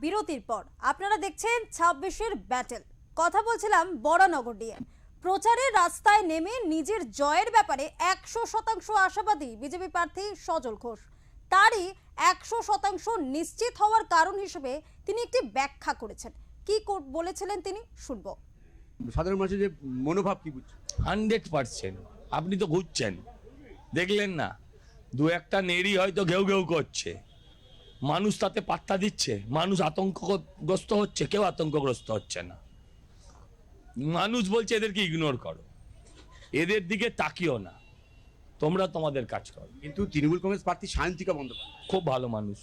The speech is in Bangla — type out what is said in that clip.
বিরতির পর আপনারা দেখছেন ২৬-এর ব্যাটেল। কথা বলছিলাম বরানগর নিয়ে। প্রচারের রাস্তায় নেমে নিজের জয়ের ব্যাপারে ১০০% আশাবাদী বিজেপি প্রার্থী সজল ঘোষ। তারই ১০০% নিশ্চিত হওয়ার কারণ হিসেবে তিনি একটি ব্যাখ্যা করেছেন। কি বলেছিলেন তিনি শুনবো। সাধারণ মানুষের যে মনোভাব কি বুঝছে? 100%। আপনি তো ঘুরছেন, দেখলেন না? দু একটা নেড়ি হয়তো ঘেউ ঘেউ করছে, মানুষ তাতে পাত্তা দিচ্ছে, মানুষ আতঙ্কগ্রস্ত হচ্ছে, কেউ আতঙ্কগ্রস্ত হচ্ছে না। মানুষ বলছে এদেরকে ইগনোর করো, এদের দিকে তাকিও না, তোমরা তোমাদের কাজ করো। কিন্তু তৃণমূল কংগ্রেস প্রার্থী সায়ন্তিকা বন্দ্যোপাধ্যায় খুব ভালো মানুষ,